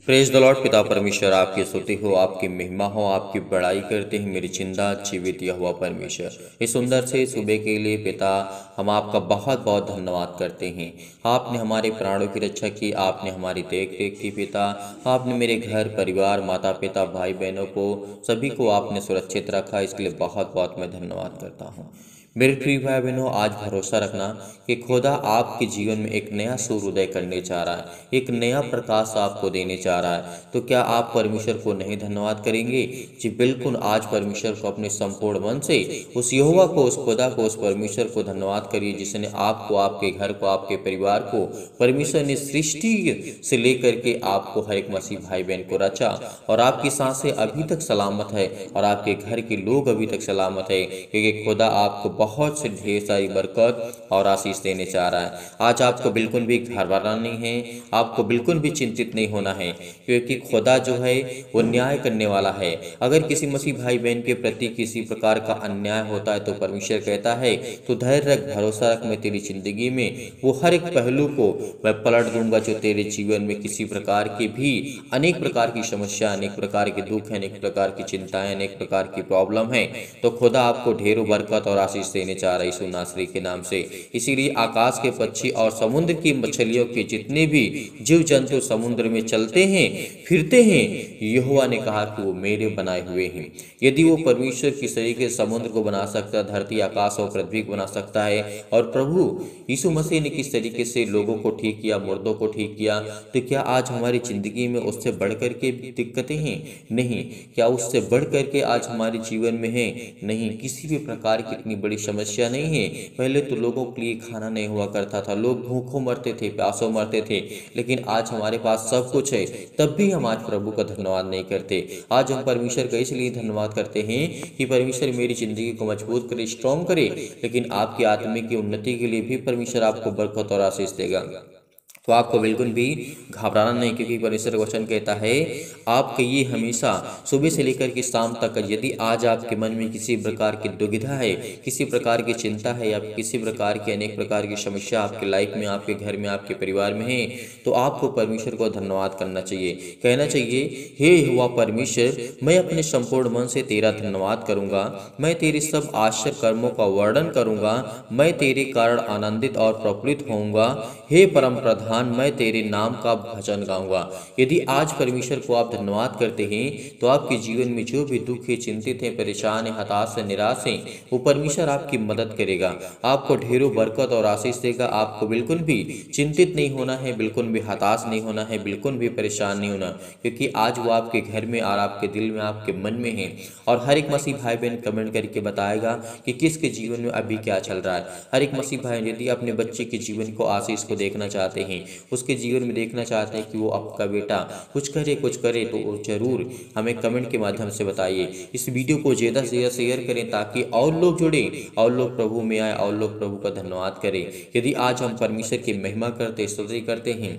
Praise the Lord. पिता परमेश्वर आपकी स्तुति हो, आपकी महिमा हो, आपकी बड़ाई करते हैं मेरी चिंता जीवित यहोवा परमेश्वर। इस सुंदर से सुबह के लिए पिता हम आपका बहुत बहुत धन्यवाद करते हैं। आपने हमारे प्राणों की रक्षा की, आपने हमारी देख रेख की पिता। आपने मेरे घर परिवार माता पिता भाई बहनों को सभी को आपने सुरक्षित रखा, इसके लिए बहुत बहुत मैं धन्यवाद करता हूँ। मेरे प्रिय भाई बहनों, आज भरोसा रखना कि खुदा आपके जीवन में एक नया सूर्योदय करने जा रहा है, एक नया प्रकाश आपको देने जा रहा है। तो क्या आप परमेश्वर को नहीं धन्यवाद करेंगे? जी बिल्कुल, आज परमेश्वर को अपने संपूर्ण मन से, उस यहोवा को, उस खुदा को, उस परमेश्वर को धन्यवाद करिए जिसने आपको, आपके घर को, आपके परिवार को, परमेश्वर ने सृष्टि से लेकर के आपको हर एक मसीह भाई बहन को रचा और आपकी सांसें अभी तक सलामत है और आपके घर के लोग अभी तक सलामत है, क्योंकि खुदा आपको बहुत से ढेर सारी बरकत और आशीष देने चाह रहा है। आज आपको बिल्कुल भी घबराना नहीं है, आपको बिल्कुल भी चिंतित नहीं होना है, क्योंकि खुदा जो है वो न्याय करने वाला है। अगर किसी मसीह भाई बहन के प्रति किसी प्रकार का अन्याय होता है तो परमेश्वर कहता है तो धैर्य रख, भरोसा रख, मैं तेरी जिंदगी में वो हर एक पहलू को मैं पलट दूंगा जो तेरे जीवन में किसी प्रकार की भी अनेक प्रकार की समस्या, अनेक प्रकार के दुख, अनेक प्रकार की चिंताएं, अनेक प्रकार की प्रॉब्लम है, तो खुदा आपको ढेरों बरकत और आशीष देने चाह रहा है यीशु नासरी के नाम से। इसीलिए आकाश के पक्षी और समुद्र की मछलियों के जितने भी जीव जंतु समुद्र में चलते हैं फिरते हैं, यहोवा ने कहा कि वो मेरे बनाए हुए हैं। यदि वो परमेश्वर किस तरीके से समुद्र को बना सकता है, धरती आकाश और पृथ्वी को बना सकता है, और प्रभु यीशु मसीह ने किस तरीके से लोगों को ठीक किया, मुर्दों को ठीक किया, तो क्या आज हमारी जिंदगी में उससे बढ़कर के दिक्कतें हैं? नहीं। क्या उससे बढ़ करके आज हमारे जीवन में है? नहीं। किसी भी प्रकार की इतनी बड़ी समस्या नहीं है। पहले तो लोगों के लिए खाना नहीं हुआ करता था, लोग भूखों मरते थे, प्यासों मरते थे, लेकिन आज हमारे पास सब कुछ है, तब भी हम आज प्रभु का धन्यवाद नहीं करते। आज हम परमेश्वर का इसलिए धन्यवाद करते हैं कि परमेश्वर मेरी जिंदगी को मजबूत करे, स्ट्रॉन्ग करे, लेकिन आपकी आत्मिक की उन्नति के लिए भी परमेश्वर आपको बरकत और आशीष देगा। तो आपको बिल्कुल भी घबराना नहीं, क्योंकि परमेश्वर का वचन कहता है आपके ये हमेशा सुबह से लेकर के शाम तक, यदि आज आपके मन में किसी प्रकार की दुविधा है, किसी प्रकार की चिंता है, या किसी प्रकार की अनेक प्रकार की समस्या आपके लाइफ में, आपके घर में, आपके परिवार में है, तो आपको परमेश्वर को धन्यवाद करना चाहिए। कहना चाहिए, हे यहोवा परमेश्वर, मैं अपने संपूर्ण मन से तेरा धन्यवाद करूंगा, मैं तेरे सब आश्चर्य कर्मों का वर्णन करूंगा, मैं तेरे कारण आनंदित और प्रफुल्लित होऊंगा। हे परम प्रधान, मैं तेरे नाम का भजन गाऊंगा। यदि आज परमेश्वर को आप धन्यवाद करते हैं तो आपके जीवन में जो भी दुख है, चिंतित है, परेशान है, हताश है, निराश है, वो परमेश्वर आपकी मदद करेगा, आपको ढेरों बरकत और आशीष देगा। आपको बिल्कुल भी चिंतित नहीं होना है, बिल्कुल भी हताश नहीं होना है, बिल्कुल भी परेशान नहीं होना, क्योंकि आज वो आपके घर में और आपके दिल में, आपके मन में है। और हर एक मसीह भाई बहन कमेंट करके बताएगा कि किसके जीवन में अभी क्या चल रहा है। हर एक मसीह भाई यदि अपने बच्चे के जीवन को, आशीष को देखना चाहते हैं, उसके जीवन में देखना चाहते हैं कि वो आपका बेटा कुछ करे, तो वो जरूर हमें कमेंट के माध्यम से बताइए। इस वीडियो को ज़्यादा से ज़्यादा शेयर करें ताकि और लोग जुड़े, और लोग प्रभु में आए, और लोग प्रभु का धन्यवाद करें। यदि आज हम परमेश्वर की महिमा करते, स्तुति करते हैं,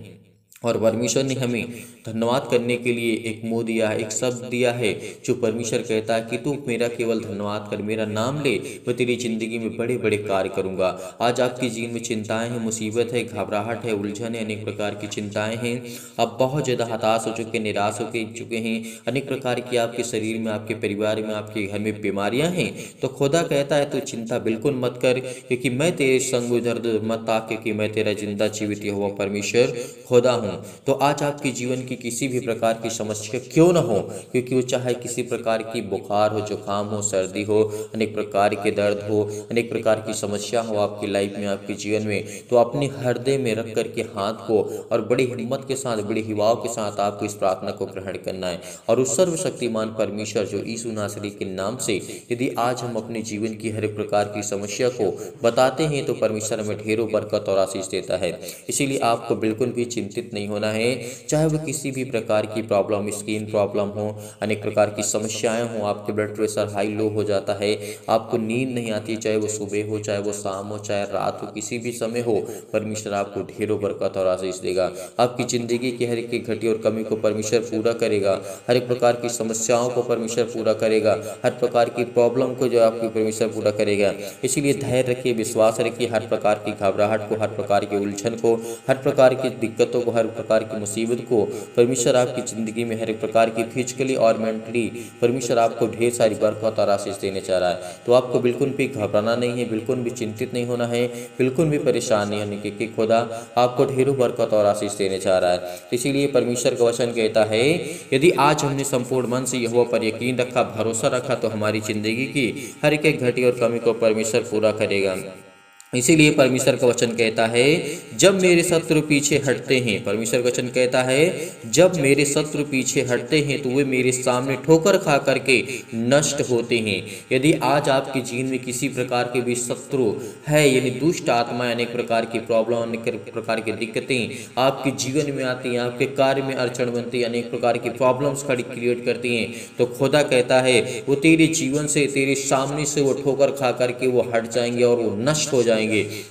और परमेश्वर ने हमें धन्यवाद करने के लिए एक मुँह दिया है, एक शब्द दिया है, जो परमेश्वर कहता है कि तू मेरा केवल धन्यवाद कर, मेरा नाम ले, मैं तेरी जिंदगी में बड़े बड़े कार्य करूंगा। आज आपके जीवन में चिंताएं हैं, मुसीबत है, घबराहट है, उलझन है, अनेक प्रकार की चिंताएं हैं, आप बहुत ज़्यादा हताश हो चुके, निराश हो चुके हैं, अनेक प्रकार की आपके शरीर में, आपके परिवार में, आपके घर में बीमारियाँ हैं, तो खुदा कहता है तू चिंता बिल्कुल मत कर, क्योंकि मैं तेरे संग दर्द मत ताक, क्योंकि मैं तेरा जिंदा जीवित यहोवा परमेश्वर खुदा हूँ। तो आज आपके जीवन की किसी भी प्रकार की समस्या क्यों ना हो, क्योंकि वो चाहे किसी प्रकार की बुखार हो, जुकाम हो, सर्दी हो, अनेक प्रकार के दर्द हो, अनेक प्रकार की समस्या हो आपकी लाइफ में, आपके जीवन में, तो अपने हृदय में रख करके हाथ को और बड़ी हिम्मत के साथ, बड़ी हिवाव के साथ आपको इस प्रार्थना को ग्रहण करना है। और उस सर्वशक्तिमान परमेश्वर जो यीशु नासरी के नाम से यदि आज हम अपने जीवन की हर एक प्रकार की समस्या को बताते हैं तो परमेश्वर हमें ढेरों बरकत और आशीष देता है। इसीलिए आपको बिल्कुल भी चिंतित नहीं होना है, चाहे वो किसी भी प्रकार की प्रॉब्लम, स्किन प्रॉब्लम हो, अनेक प्रकार की समस्याएं हो, आपके ब्लड प्रेशर हाई लो हो जाता है, आपको नींद नहीं आती, चाहे वो सुबह हो, चाहे वो शाम हो, चाहे रात हो, किसी भी समय हो, परमेश्वर आपको ढेरों बरकत और आशीष देगा। आपकी जिंदगी की हर एक घटी और कमी को परमेश्वर पूरा करेगा, हर एक प्रकार की समस्याओं को परमेश्वर पूरा करेगा, हर प्रकार की प्रॉब्लम को जो आपकी परमेश्वर पूरा करेगा। इसीलिए धैर्य रखिए, विश्वास रखिए, हर प्रकार की घबराहट को, हर प्रकार की उलझन को, हर प्रकार की दिक्कतों को, हर एक प्रकार की मुसीबत को परमेश्वर आपकी ज़िंदगी में हर एक प्रकार की फिजिकली और मेंटली परमेश्वर आपको ढेर सारी बरकत और आशीष देने चाह रहा है। तो आपको बिल्कुल भी घबराना नहीं है, बिल्कुल भी चिंतित नहीं होना है, बिल्कुल भी परेशान नहीं होने क्योंकि खुदा आपको ढेरों बरकत और आशीष देने चाह रहा है। तो इसीलिए परमेश्वर का वचन कहता है, यदि आज हमने संपूर्ण मन से यहोवा पर यकीन रखा, भरोसा रखा, तो हमारी ज़िंदगी की हर एक घटी और कमी को परमेश्वर पूरा करेगा। इसीलिए परमेश्वर का वचन कहता है, जब मेरे शत्रु पीछे हटते हैं, परमेश्वर का वचन कहता है जब मेरे शत्रु पीछे हटते हैं तो वे मेरे सामने ठोकर खा करके नष्ट होते हैं। यदि आज आपके जीवन में किसी प्रकार के भी शत्रु है, यानी दुष्ट आत्माएं, अनेक प्रकार की प्रॉब्लम, अनेक प्रकार की दिक्कतें आपके जीवन में आती हैं, आपके कार्य में अड़चन बनती है, अनेक प्रकार की प्रॉब्लम्स खड़ी क्रिएट करती हैं, तो खुदा कहता है वो तेरे जीवन से, तेरे सामने से वो ठोकर खा करके वो हट जाएंगे और वो नष्ट हो जाएंगे,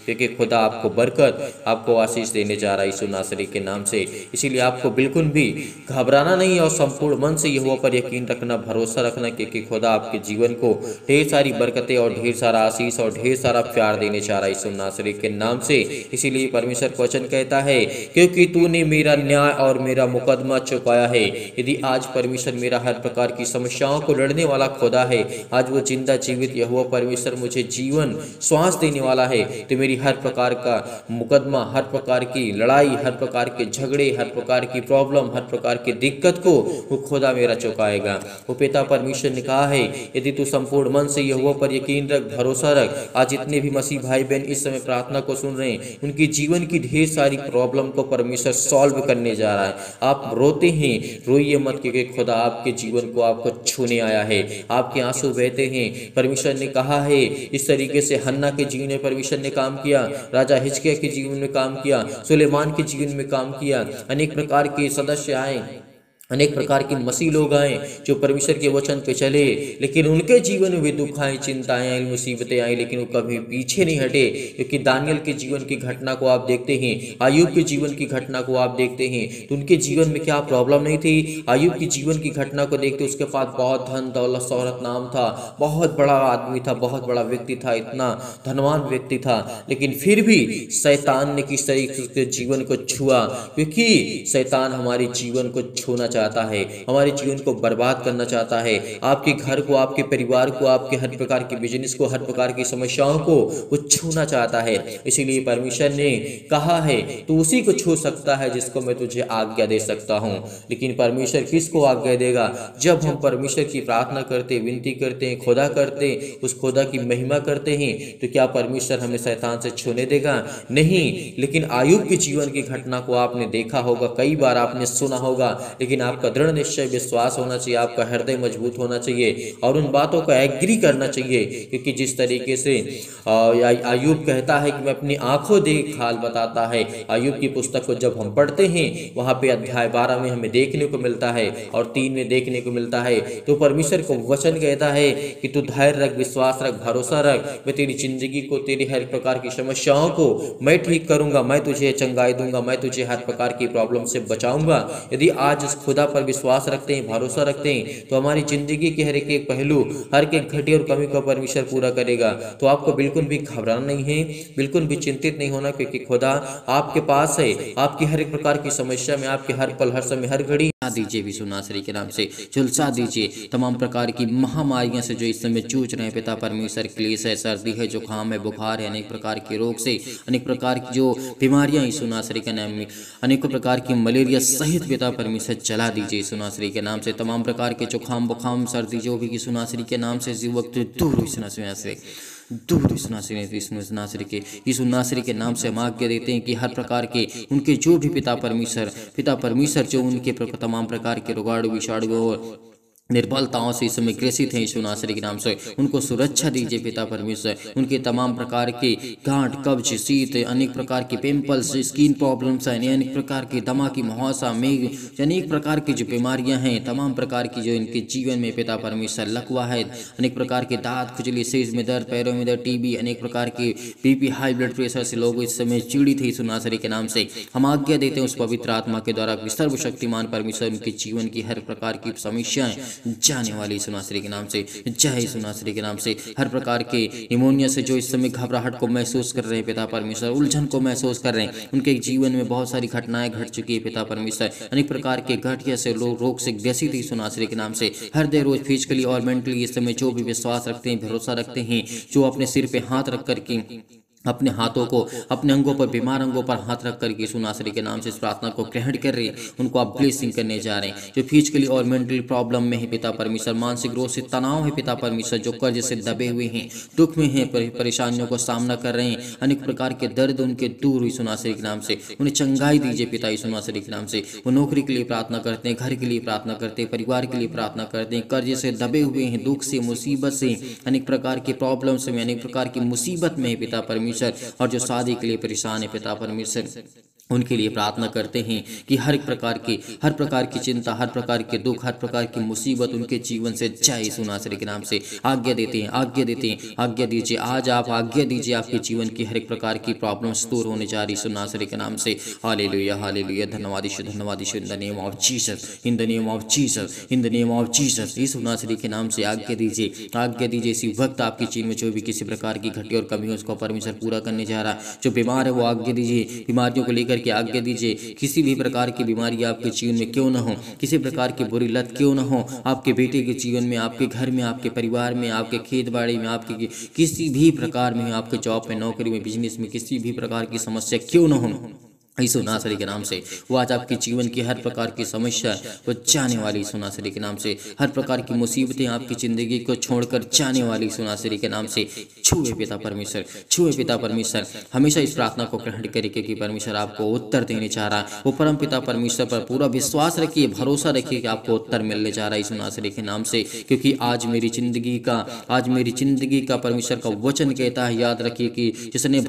क्योंकि खुदा आपको बरकत, आपको आशीष देने जा रहा है यीशु नासरी के नाम से। इसीलिए आपको बिल्कुल भी घबराना नहीं और संपूर्ण मन से यहोवा पर यकीन रखना, भरोसा रखना, क्योंकि खुदा आपके जीवन को ढेर सारी बरकतें और ढेर सारा आशीष और ढेर सारा प्यार देने जा रहा है यीशु नासरी के नाम से। इसीलिए परमेश्वर का वचन कहता है, क्योंकि तूने मेरा न्याय और मेरा मुकदमा चुकाया है। यदि आज परमेश्वर मेरा हर प्रकार की समस्याओं को लड़ने वाला खुदा है, आज वो जिंदा जीवित यहोवा परमेश्वर मुझे जीवन श्वास देने वाला है, तो मेरी हर प्रकार का मुकदमा, हर प्रकार की लड़ाई, हर प्रकार के झगड़े, हर प्रकार की प्रॉब्लम, हर प्रकार की दिक्कत को वो खुदा मेरा चुकाएगा। वो पिता परमेश्वर ने कहा है, यदि तू संपूर्ण मन से यहोवा पर यकीन रख, भरोसा रख। आज जितने भी मसीह भाई बहन इस समय प्रार्थना को सुन रहे हैं, उनकी जीवन की ढेर सारी प्रॉब्लम को परमेश्वर सॉल्व करने जा रहा है। आप रोते हैं, रोइए मत, क्योंकि खुदा आपके जीवन को आपको छूने आया है। आपके आंसू बहते हैं, परमेश्वर ने कहा है, इस तरीके से हन्ना के जीवन में परमेश्वर ने काम किया, राजा हिजकिय्याह के जीवन में काम किया, सुलेमान के जीवन में काम किया। अनेक प्रकार के सदस्य आए, अनेक प्रकार के मसीह लोग आए जो परमेश्वर के वचन पे चले, लेकिन उनके जीवन में भी दुख आए, चिंताएं आई, मुसीबतें आई, लेकिन वो कभी पीछे नहीं हटे। क्योंकि दानियल के जीवन की घटना को आप देखते हैं, अय्यूब के जीवन की घटना को आप देखते हैं, तो उनके जीवन में क्या प्रॉब्लम नहीं थी। अय्यूब की जीवन की घटना को देखते, उसके पास बहुत धन दौलत शोहरत नाम था, बहुत बड़ा आदमी था, बहुत बड़ा व्यक्ति था, इतना धनवान व्यक्ति था, लेकिन फिर भी शैतान ने किस तरीके से उसके जीवन को छुआ। क्योंकि शैतान हमारे जीवन को छूना चाहता है, हमारे जीवन को बर्बाद करना चाहता है, आपके घर को, आपके परिवार को, आपके हर प्रकार के बिजनेस को, हर प्रकार की समस्याओं को वो छूना चाहता है। इसीलिए परमेश्वर ने कहा है, तू उसी को छू सकता है जिसको मैं तुझे आज्ञा दे सकता हूँ। लेकिन परमेश्वर किसको आज्ञा देगा? जब हम परमेश्वर की प्रार्थना करते, विनती करते हैं, खुदा करते, उस खुदा की महिमा करते हैं, तो क्या परमेश्वर हमें शैतान से छूने देगा? नहीं। लेकिन अय्यूब के जीवन की घटना को आपने देखा होगा, कई बार आपने सुना होगा, लेकिन आपका दृढ़ निश्चय विश्वास होना चाहिए, आपका हृदय मजबूत होना चाहिए और उन बातों को एग्री करना चाहिए। क्योंकि जिस तरीके से अय्यूब कहता है कि मैं अपनी आंखों देख हाल बताता है, अय्यूब की पुस्तक को जब हम पढ़ते हैं, वहां पे अध्याय 12 में हमें देखने को मिलता है और 3 में देखने को मिलता है। तो परमेश्वर को वचन कहता है कि तू धैर्य रख, विश्वास रख, भरोसा रख, मैं तेरी जिंदगी को, तेरी हर प्रकार की समस्याओं को मैं ठीक करूंगा, मैं तुझे चंगाई दूंगा, मैं तुझे हर प्रकार की प्रॉब्लम से बचाऊंगा। यदि आज इस खुदा पर विश्वास रखते हैं, भरोसा रखते हैं, तो हमारी जिंदगी के हर एक पहलू, हर एक घटी और कमी को परमेश्वर पूरा करेगा। तो आपको बिल्कुल भी घबराना नहीं है, बिल्कुल भी चिंतित नहीं होना, क्योंकि खुदा आपके पास है। आपकी हर एक प्रकार की समस्या में, आपके हर पल, हर समय, हर घड़ी दीजिए यीशु नासरी के नाम से, झुलसा दीजिए तमाम प्रकार की महामारियों से जो इस समय जूझ रहे हैं पिता परमेश्वर। क्लेश है, सर्दी है, जुकाम है, बुखार है, अनेक प्रकार के रोग से, अनेक प्रकार की जो बीमारियां यीशु नासरी के नाम में, अनेकों प्रकार की मलेरिया सहित पिता परमेश्वर चला दीजिए यीशु नासरी के नाम से। तमाम प्रकार के जुकाम, बुखार, सर्दी जो भी यीशु नासरी के नाम से इस वक्त दूर यीशु नासरी के नाम से हम आज्ञा देते हैं कि हर प्रकार के उनके जो भी पिता परमेश्वर जो उनके तमाम प्रकार के रोगाणु, विषाणु और निर्बलताओं से इस समय ग्रसित हैं, यीशु नासरी के नाम से उनको सुरक्षा दीजिए पिता परमेश्वर। उनके तमाम प्रकार के गांठ, कब्ज, शीत, अनेक प्रकार के पिंपल्स, स्किन प्रॉब्लम्स हैं, अनेक प्रकार के दमा की मुहासा, मेघ, अनेक प्रकार की जो बीमारियां हैं, तमाम प्रकार की जो इनके जीवन में पिता परमेश्वर लकवा है, अनेक प्रकार के दांत, खुजली, सिर में दर्द, पैरों में दर्द, टीबी, अनेक प्रकार के बीपी, हाई ब्लड प्रेशर से लोग इस समय पीड़ित थे, यीशु नासरी के नाम से हम आज्ञा देते हैं उस पवित्र आत्मा के द्वारा सर्वशक्तिमान परमेश्वर उनके जीवन की हर प्रकार की समस्याएं जाने वाले यीशु नासरी के नाम से, जय यीशु नासरी के नाम से। हर प्रकार के निमोनिया से जो इस समय घबराहट को महसूस कर रहे हैं पिता परमेश्वर, उलझन को महसूस कर रहे हैं, उनके जीवन में बहुत सारी घटनाएं घट चुकी है पिता परमेश्वर, अनेक प्रकार के घटिया से रोग से ग्रसित यीशु नासरी के नाम से। हर देर रोज फिजिकली और मेंटली इस समय जो भी विश्वास रखते हैं, भरोसा रखते हैं, जो अपने सिर पे हाथ रख कर के अपने हाथों को अपने अंगों पर, बीमार अंगों पर हाथ रख करके यीशु नासरी के नाम से इस प्रार्थना को ग्रहण कर रहे हैं, उनको आप ब्लेसिंग करने जा रहे हैं। जो फिजिकली और मेंटली प्रॉब्लम में है पिता परमेश्वर, मानसिक रोग से तनाव है पिता परमेश्वर, जो कर्ज से दबे हुए हैं, दुख में हैं, परेशानियों का सामना कर रहे हैं, अनेक प्रकार के दर्द उनके दूर यीशु नासरी के नाम से उन्हें चंगाई दीजिए पिता यीशु नासरी के नाम से। वो नौकरी के लिए प्रार्थना करते हैं, घर के लिए प्रार्थना करते हैं, परिवार के लिए प्रार्थना करते हैं, कर्ज से दबे हुए हैं, दुख से, मुसीबत से, अनेक प्रकार की प्रॉब्लम्स में, अनेक प्रकार की मुसीबत में है पिता परमेश्वर, और जो शादी के लिए परेशान है पिता परमेश्वर, उनके लिए प्रार्थना करते हैं कि हर प्रकार की चिंता, हर प्रकार के दुख, हर प्रकार की मुसीबत उनके जीवन से जय यीशु नासरी के नाम से आज्ञा देते हैं, आज्ञा दीजिए। आज आप आज्ञा दीजिए, आपके जीवन की हर एक प्रकार की प्रॉब्लम्स दूर होने जा रही यीशु नासरी के नाम से। हालेलुया, हालेलुया, धन्यवाद यीशु, धन्यवाद यीशु, in the name of Jesus, in the name of Jesus, in the name of Jesus. यीशु नासरी के नाम से आज्ञा दीजिए। इसी वक्त आपके जीवन में जो भी किसी प्रकार की घटी और कमी, उसको परमेश्वर पूरा करने जा रहा है। जो बीमार है वो आज्ञा दीजिए, बीमारियों को लेकर की आज्ञा दीजिए। किसी भी प्रकार की बीमारी आपके जीवन में क्यों ना हो, किसी प्रकार की बुरी लत क्यों ना हो, आपके बेटे के जीवन में, आपके घर में, आपके परिवार में, आपके खेत बाड़ी में, आपके किसी भी प्रकार में, आपके जॉब में, नौकरी में, बिजनेस में किसी भी प्रकार की समस्या क्यों ना हो, यीशु नासरी के नाम से वो आज आपके जीवन की हर प्रकार की समस्या वो जाने वाली यीशु नासरी के नाम से। हर प्रकार की मुसीबतें आपकी ज़िंदगी को छोड़कर जाने वाली यीशु नासरी के नाम से छुए पिता परमेश्वर, छुए पिता परमेश्वर। हमेशा इस प्रार्थना को ग्रहण करिए, क्योंकि परमेश्वर आपको उत्तर देने चाह रहा है। वो परम पिता परमेश्वर पर पूरा विश्वास रखिए, भरोसा रखिए कि आपको उत्तर मिलने जा रहा है यीशु नासरी के नाम से। क्योंकि आज मेरी जिंदगी का परमेश्वर का वचन कहता है, याद रखिए कि जिसने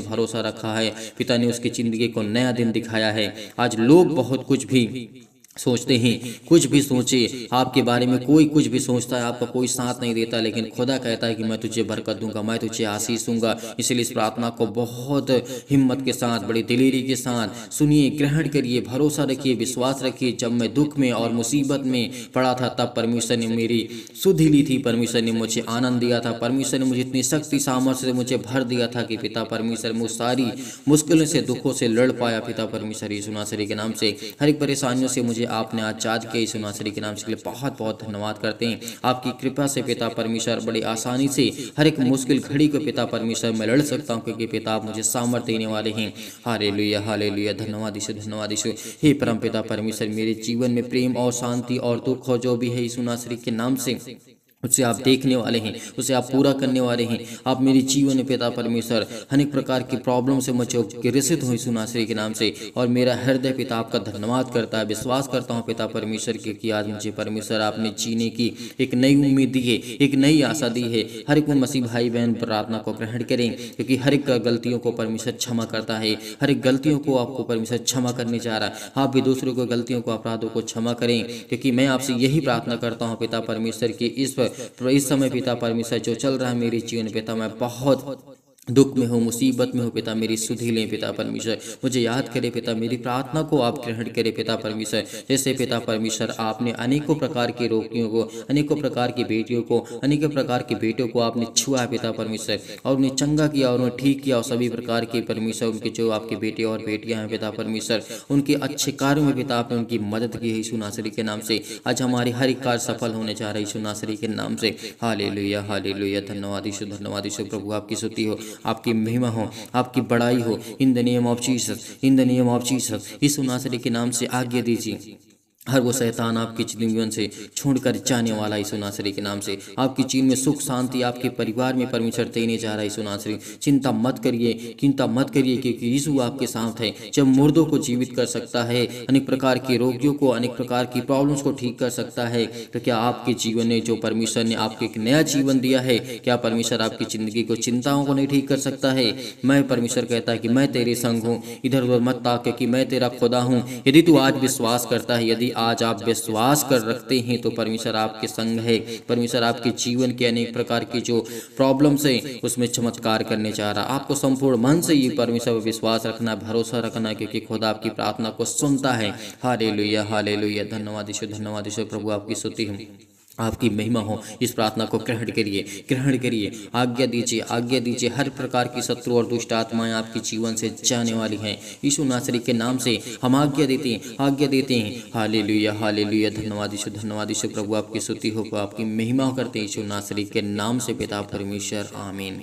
भरोसा रखा है पिता ने उसकी जिंदगी को नया दिन दिखाया है। आज लोग बहुत कुछ भी सोचते हैं, कुछ भी सोचे आपके बारे में, कोई कुछ भी सोचता है, आपका कोई साथ नहीं देता, लेकिन खुदा कहता है कि मैं तुझे बरकत दूंगा, मैं तुझे आशीष दूंगा। इसलिए इस प्रार्थना को बहुत हिम्मत के साथ, बड़ी दिलेरी के साथ सुनिए, ग्रहण करिए, भरोसा रखिए, विश्वास रखिए। जब मैं दुख में और मुसीबत में पड़ा था, तब परमेश्वर ने मेरी सुधि ली थी, परमेश्वर ने मुझे आनंद दिया था, परमेश्वर ने मुझे इतनी शक्ति सामर्थ्य से मुझे भर दिया था कि पिता परमेश्वर मुझ सारी मुश्किलों से, दुखों से लड़ पाया पिता परमेश्वर यीशु नासरी के नाम से। हर एक परेशानियों से मुझे आपने आजाद किया यीशु नासरी के नाम से। लिए बहुत बहुत धन्यवाद करते हैं। आपकी कृपा से पिता परमेश्वर बड़ी आसानी से हर एक मुश्किल घड़ी को पिता परमेश्वर मैं लड़ सकता हूँ, क्योंकि पिता आप मुझे सामर्थ्य देने वाले हैं। हालेलुया, हालेलुया, धन्यवाद यीशु, धन्यवाद यीशु। हे परम पिता परमेश्वर, मेरे जीवन में प्रेम और शांति और दुख हो जो भी है यीशु नासरी के नाम से, उसे आप देखने वाले हैं, उसे आप पूरा करने वाले हैं। आप मेरे जीवन में पिता परमेश्वर अनेक प्रकार की प्रॉब्लम से मुझे ग्रसित हो यीशु नासरी के नाम से, और मेरा हृदय पिता आपका धन्यवाद करता है। विश्वास करता हूँ पिता परमेश्वर के कि आज मुझे परमेश्वर आपने जीने की एक नई उम्मीद दी है, एक नई आशा दी है। हर एक मसीह भाई बहन प्रार्थना को ग्रहण करें, क्योंकि हर एक गलतियों को परमेश्वर क्षमा करता है। हर एक गलतियों को आपको परमेश्वर क्षमा करने जा रहा है। आप भी दूसरों को गलतियों को, अपराधों को क्षमा करें, क्योंकि मैं आपसे यही प्रार्थना करता हूँ पिता परमेश्वर की इस समय पिता परमेश्वर जो चल रहा है मेरे जीवन पिता, मैं बहुत दुख में हो, मुसीबत में हो पिता, मेरी सुधि लें पिता परमेश्वर। मुझे याद करे पिता, मेरी प्रार्थना को आप ग्रहण करें पिता परमेश्वर। जैसे पिता परमेश्वर आपने अनेकों प्रकार के रोगियों को, अनेकों प्रकार की बेटियों को, अनेकों प्रकार के बेटों को आपने छुआ पिता परमेश्वर, और उन्हें चंगा किया और उन्हें ठीक किया। और सभी प्रकार के परमेश्वर उनके जो आपके बेटे और बेटियां हैं पिता परमेश्वर, उनके अच्छे कार्यों में पिता आपने उनकी मदद की है यीशु नासरी के नाम से। आज हमारे हर एक कार्य सफल होने जा रहा है यीशु नासरी के नाम से। हालेलुया, हालेलुया, धन्यवाद यीशु, धन्यवाद यीशु। प्रभु आपकी स्तुति हो, आपकी महिमा हो, आपकी बड़ाई हो। In the name of Jesus, in the name of Jesus. यीशु नासरी के नाम से आज्ञा दीजिए, हर वो शैतान आपके जीवन से छोड़कर जाने वाला यीशु नासरी के नाम से। आपकी जीवन में सुख शांति आपके परिवार में परमेश्वर देने जा रहा है यीशु नासरी। चिंता मत करिए, क्योंकि यीशु आपके साथ है। जब मुर्दों को जीवित कर सकता है, अनेक प्रकार के रोगियों को, अनेक प्रकार की प्रॉब्लम्स को ठीक कर सकता है, तो क्या आपके जीवन में जो परमेश्वर ने आपको एक नया जीवन दिया है, क्या परमेश्वर आपकी जिंदगी को, चिंताओं को नहीं ठीक कर सकता है? मैं परमेश्वर कहता है कि मैं तेरे संग हूँ, इधर उधर मत ताक, क्योंकि मैं तेरा खुदा हूँ। यदि तू आज विश्वास करता है, यदि आज आप विश्वास कर रखते हैं तो परमेश्वर आपके संग है। परमेश्वर आपके जीवन के अनेक प्रकार की जो प्रॉब्लम्स है उसमें चमत्कार करने जा रहा। आपको संपूर्ण मन से ये परमेश्वर पर विश्वास रखना, भरोसा रखना, क्योंकि खुदा आपकी प्रार्थना को सुनता है। Hallelujah, hallelujah. धन्यवाद यीशु, धन्यवाद यीशु। प्रभु आपकी स्तुति हो, आपकी महिमा हो। इस प्रार्थना को ग्रहण करिए, ग्रहण करिए। आज्ञा दीजिए, आज्ञा दीजिए। हर प्रकार की शत्रु और दुष्ट आत्माएं आपके जीवन से जाने वाली हैं। यीशु नासरी के नाम से हम आज्ञा देते हैं, आज्ञा देते हैं। Hallelujah, hallelujah. धन्यवाद यीशु, धन्यवाद यीशु। प्रभु आपकी स्तुति हो, आपकी महिमा करते हैं यीशु नासरी के नाम से पिता परमेश्वर, आमीन।